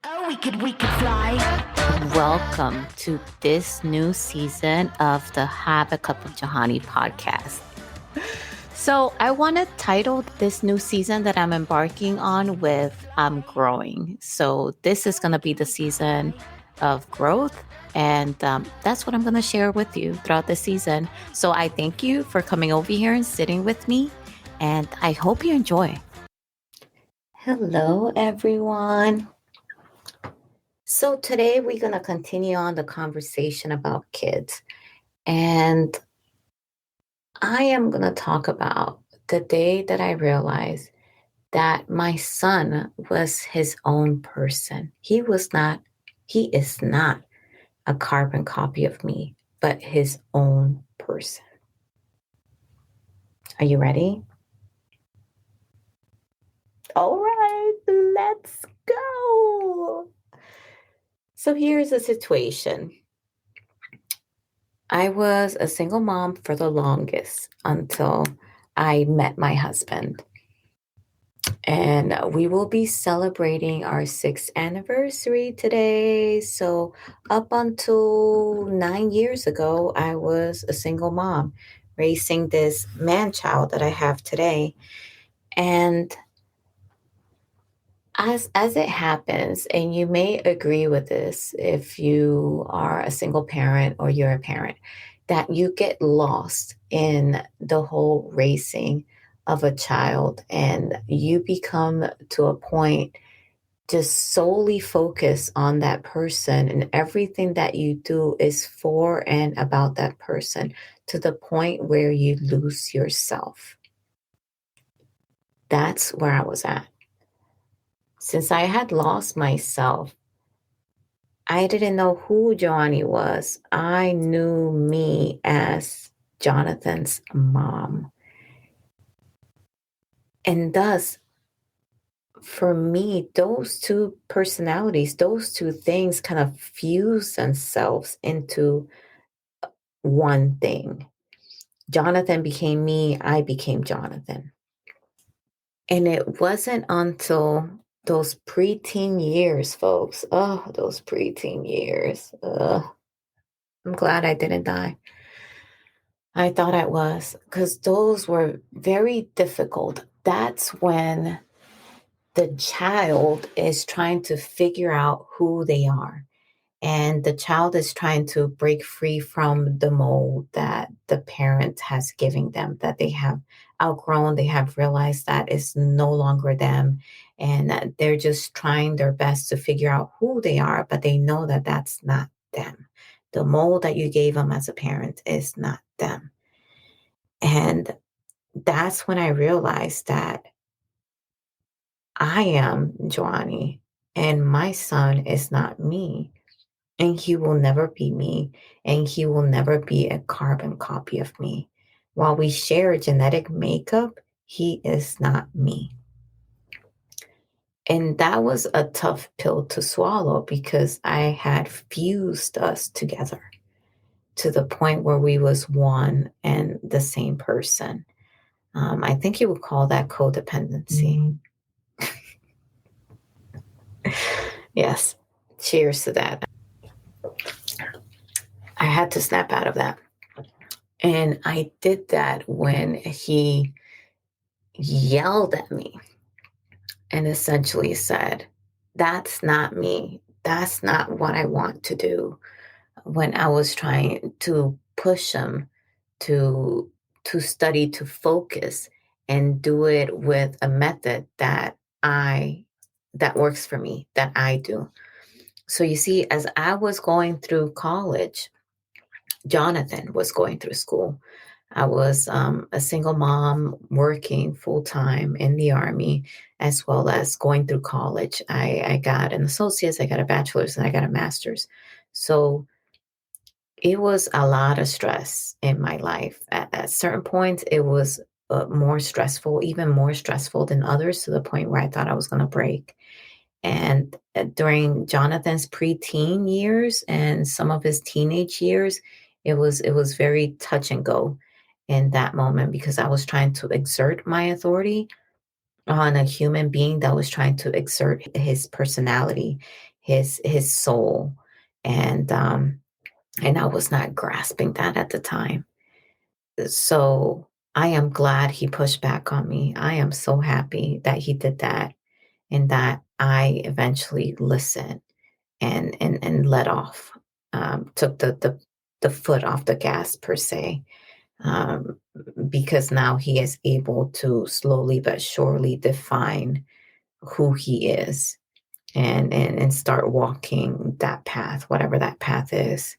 Oh, we could fly. Welcome to this new season of the Have a Cup of Jahani podcast. So, I want to title this new season that I'm embarking on with I'm Growing. So, this is going to be the season of growth. And that's what I'm going to share with you throughout the season. So, I thank you for coming over here and sitting with me. And I hope you enjoy. Hello, everyone. So today we're going to continue on the conversation about kids. And I am going to talk about the day that I realized that my son was his own person. He is not a carbon copy of me, but his own person. Are you ready? All right, let's go. So here's the situation. I was a single mom for the longest until I met my husband. And we will be celebrating our 6th anniversary today. So, up until 9 years ago, I was a single mom raising this man child that I have today. And as it happens, and you may agree with this if you are a single parent or you're a parent, that you get lost in the whole raising of a child and you become to a point just solely focused on that person, and everything that you do is for and about that person to the point where you lose yourself. That's where I was at. Since I had lost myself, I didn't know who Johnny was. I knew me as Jonathan's mom. And thus, for me, those two personalities, those two things kind of fuse themselves into one thing. Jonathan became me, I became Jonathan. And it wasn't until those preteen years, folks. Oh, those preteen years. I'm glad I didn't die. I thought I was, because those were very difficult. That's when the child is trying to figure out who they are. And the child is trying to break free from the mold that the parent has given them, that they have outgrown. They have realized that it's no longer them. And that they're just trying their best to figure out who they are, but they know that that's not them. The mold that you gave them as a parent is not them. And that's when I realized that I am Joanie and my son is not me. And he will never be me. And he will never be a carbon copy of me. While we share genetic makeup, he is not me. And that was a tough pill to swallow because I had fused us together to the point where we was one and the same person. I think you would call that codependency. Yes. Cheers to that. I had to snap out of that. And I did that when he yelled at me and essentially said, "That's not me. That's not what I want to do." When I was trying to push him to study, to focus, and do it with a method that works for me, that I do. So you see, as I was going through college, Jonathan was going through school. I was a single mom working full time in the Army, as well as going through college. I got an associate's, I got a bachelor's, and I got a master's. So it was a lot of stress in my life. At certain points, it was more stressful, even more stressful than others, to the point where I thought I was going to break. And during Jonathan's preteen years and some of his teenage years, it was very touch and go in that moment because I was trying to exert my authority on a human being that was trying to exert his personality. his soul. And and I was not grasping that at the time. So I am glad he pushed back on me. I am so happy that he did that and that I eventually listened and let off, took the foot off the gas per se, um, because now he is able to slowly but surely define who he is and start walking that path, whatever that path is.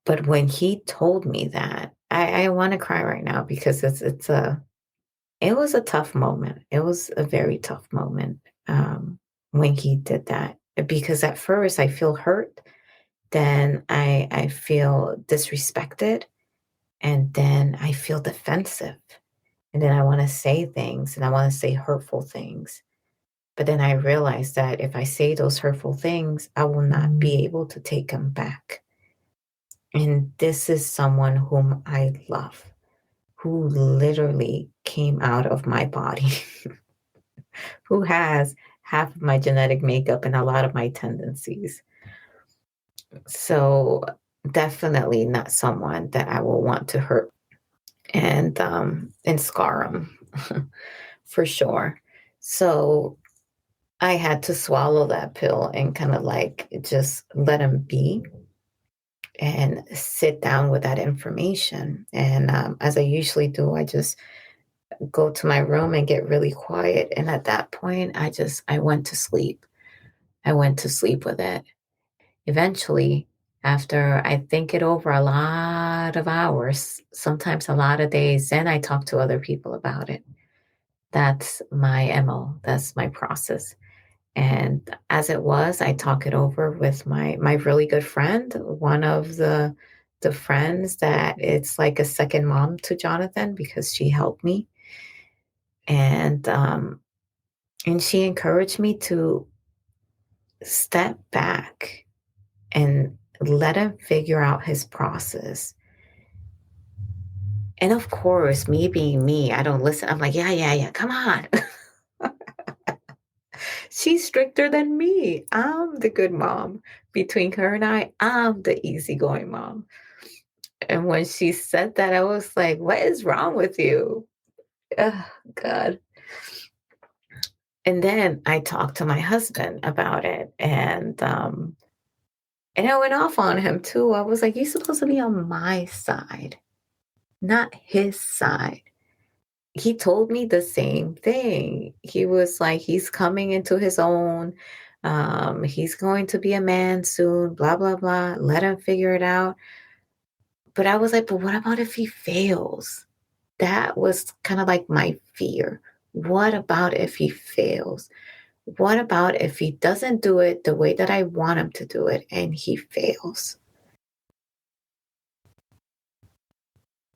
But when he told me that, I want to cry right now because it was a tough moment. It was a very tough moment, when he did that, because at first I feel hurt, then I feel disrespected, and then I feel defensive, and then I want to say things and I want to say hurtful things. But then I realize that if I say those hurtful things, I will not be able to take them back. And this is someone whom I love, who literally came out of my body, who has half of my genetic makeup and a lot of my tendencies. So definitely not someone that I will want to hurt and scar them for sure. So I had to swallow that pill and kind of like just let him be and sit down with that information. And as I usually do, I just go to my room and get really quiet. And at that point, I went to sleep. I went to sleep with it. Eventually, after I think it over a lot of hours, sometimes a lot of days, then I talk to other people about it. That's my MO. That's my process. And as it was, I talk it over with my really good friend, one of the friends that it's like a second mom to Jonathan because she helped me. And she encouraged me to step back and let him figure out his process. And of course, me being me, I don't listen. I'm like, yeah, yeah, yeah, come on. She's stricter than me. I'm the good mom. Between her and I'm the easygoing mom. And when she said that, I was like, what is wrong with you? Oh, God. And then I talked to my husband about it. And I went off on him too. I was like, you're supposed to be on my side, not his side. He told me the same thing. He was like, he's coming into his own. He's going to be a man soon, blah, blah, blah. Let him figure it out. But I was like, but what about if he fails? That was kind of like my fear. What about if he fails? What about if he doesn't do it the way that I want him to do it and he fails?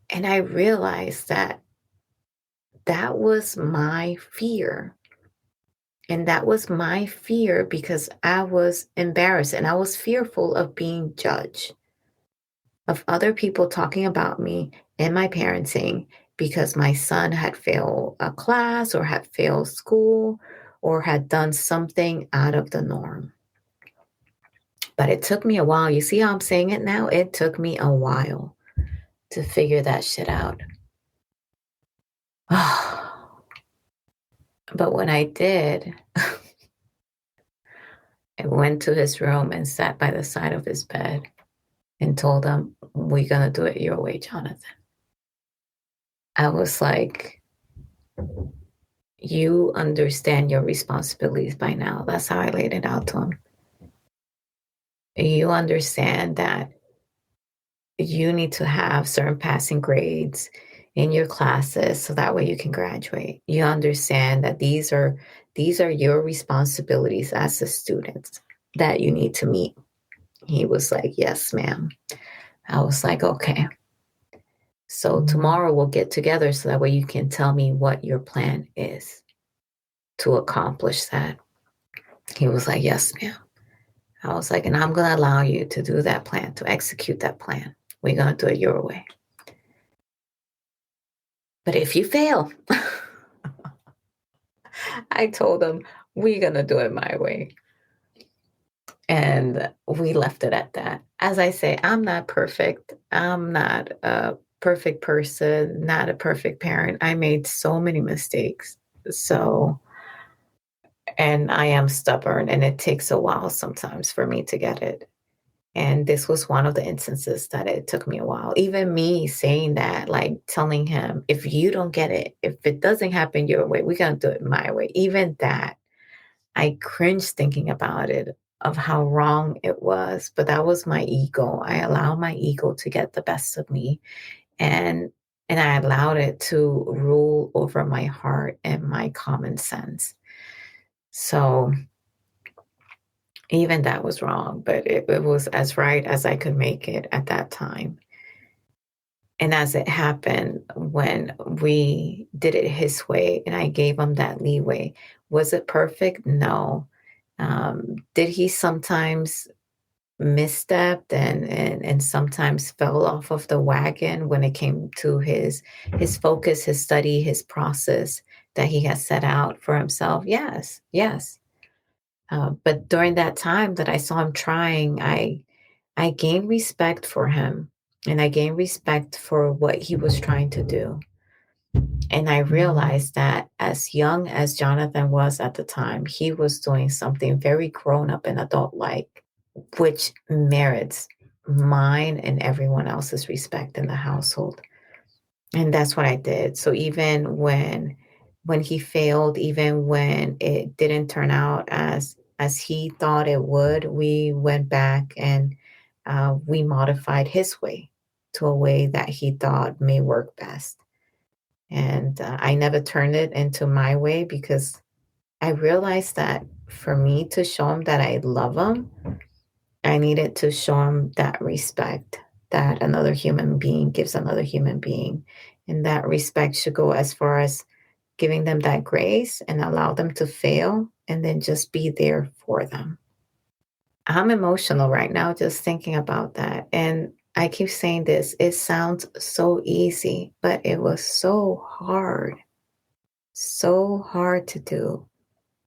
And I realized that that was my fear. And that was my fear because I was embarrassed and I was fearful of being judged, of other people talking about me and my parenting because my son had failed a class or had failed school or had done something out of the norm. But it took me a while. You see how I'm saying it now? It took me a while to figure that shit out. But when I did, I went to his room and sat by the side of his bed and told him, we're going to do it your way, Jonathan. I was like, you understand your responsibilities by now. That's how I laid it out to him. You understand that you need to have certain passing grades in your classes so that way you can graduate. You understand that these are your responsibilities as a student that you need to meet. He was like, yes, ma'am. I was like, okay. So tomorrow we'll get together so that way you can tell me what your plan is to accomplish that. He was like, yes, ma'am. I was like, and I'm going to allow you to do that plan, to execute that plan. We're going to do it your way. But if you fail, I told him, we're going to do it my way. And we left it at that. As I say, I'm not perfect. I'm not a perfect person, not a perfect parent. I made so many mistakes. So, and I am stubborn, and it takes a while sometimes for me to get it. And this was one of the instances that it took me a while. Even me saying that, like telling him, if you don't get it, if it doesn't happen your way, we're going to do it my way. Even that, I cringed thinking about it, of how wrong it was. But that was my ego. I allowed my ego to get the best of me. And and I allowed it to rule over my heart and my common sense. So even that was wrong, but it was as right as I could make it at that time. And as it happened, when we did it his way and I gave him that leeway, was it perfect? No. Did he sometimes misstepped and sometimes fell off of the wagon when it came to his focus, his study, his process that he has set out for himself? Yes, yes. But during that time that I saw him trying, I gained respect for him, and I gained respect for what he was trying to do. And I realized that as young as Jonathan was at the time, he was doing something very grown up and adult like, which merits mine and everyone else's respect in the household. And that's what I did. So even when he failed, even when it didn't turn out as he thought it would, we went back and we modified his way to a way that he thought may work best. And I never turned it into my way because I realized that for me to show him that I love him, I needed to show him that respect that another human being gives another human being. And that respect should go as far as giving them that grace and allow them to fail and then just be there for them. I'm emotional right now just thinking about that. And I keep saying this, it sounds so easy, but it was so hard to do,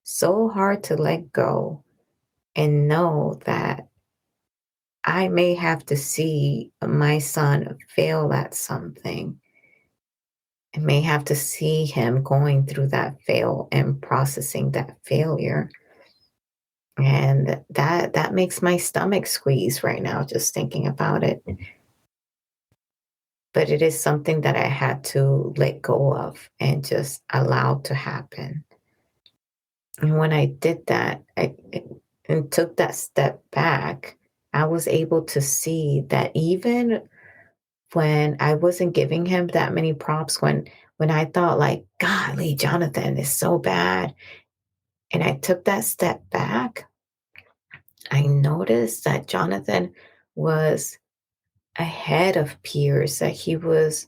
so hard to let go and know that I may have to see my son fail at something. I may have to see him going through that fail and processing that failure. And that makes my stomach squeeze right now just thinking about it. But it is something that I had to let go of and just allow to happen. And when I did that, and took that step back, I was able to see that even when I wasn't giving him that many props, when I thought like, golly, Jonathan is so bad, and I took that step back, I noticed that Jonathan was ahead of peers, that he was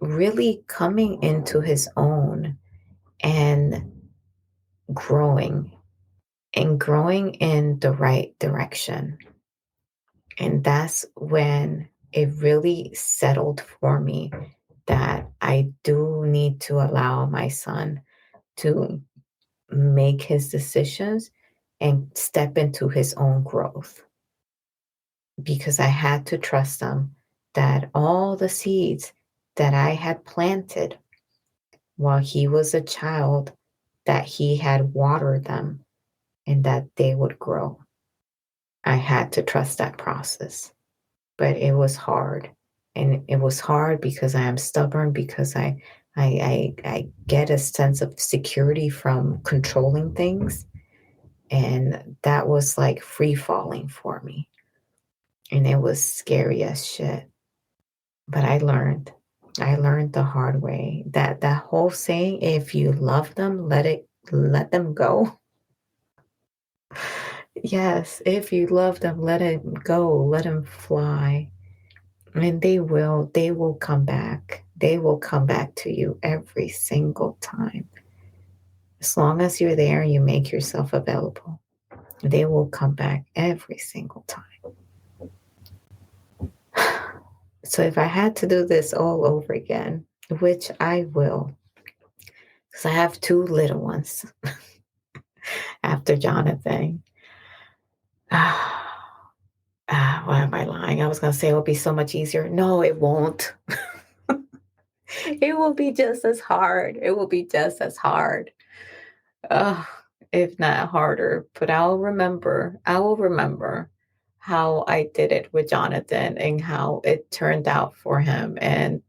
really coming into his own and growing and growing in the right direction. And that's when it really settled for me that I do need to allow my son to make his decisions and step into his own growth, because I had to trust him that all the seeds that I had planted while he was a child, that he had watered them and that they would grow. I had to trust that process. But it was hard. And it was hard because I am stubborn, because I get a sense of security from controlling things. And that was like free falling for me. And it was scary as shit. But I learned. I learned the hard way that that whole saying, if you love them, let them go. Yes, if you love them, let it go, let them fly. And they will come back. They will come back to you every single time. As long as you're there and you make yourself available, they will come back every single time. So if I had to do this all over again, which I will, because I have two little ones after Jonathan, dang, I was going to say it will be so much easier. No, it won't. It will be just as hard. It will be just as hard. Ugh, if not harder. But I will remember how I did it with Jonathan and how it turned out for him. And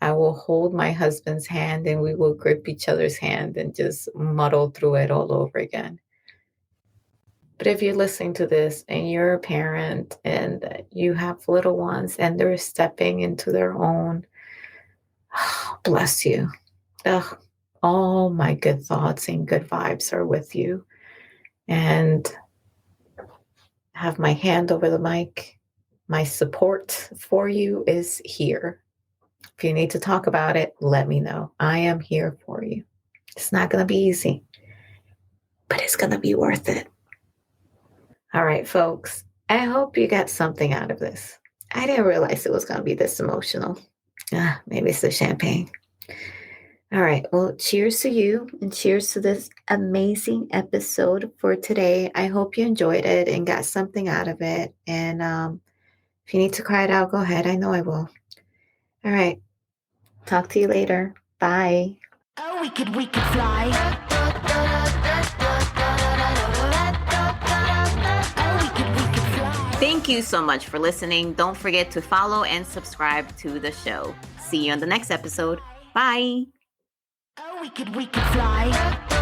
I will hold my husband's hand and we will grip each other's hand and just muddle through it all over again. But if you're listening to this and you're a parent and you have little ones and they're stepping into their own, bless you. Ugh, all my good thoughts and good vibes are with you. And have my hand over the mic. My support for you is here. If you need to talk about it, let me know. I am here for you. It's not going to be easy, but it's going to be worth it. All right, folks. I hope you got something out of this. I didn't realize it was going to be this emotional. Maybe it's the champagne. All right. Well, cheers to you and cheers to this amazing episode for today. I hope you enjoyed it and got something out of it. And if you need to cry it out, go ahead. I know I will. All right. Talk to you later. Bye. Oh, we could fly. Thank you so much for listening. Don't forget to follow and subscribe to the show. See you on the next episode. Bye. Oh, we could fly.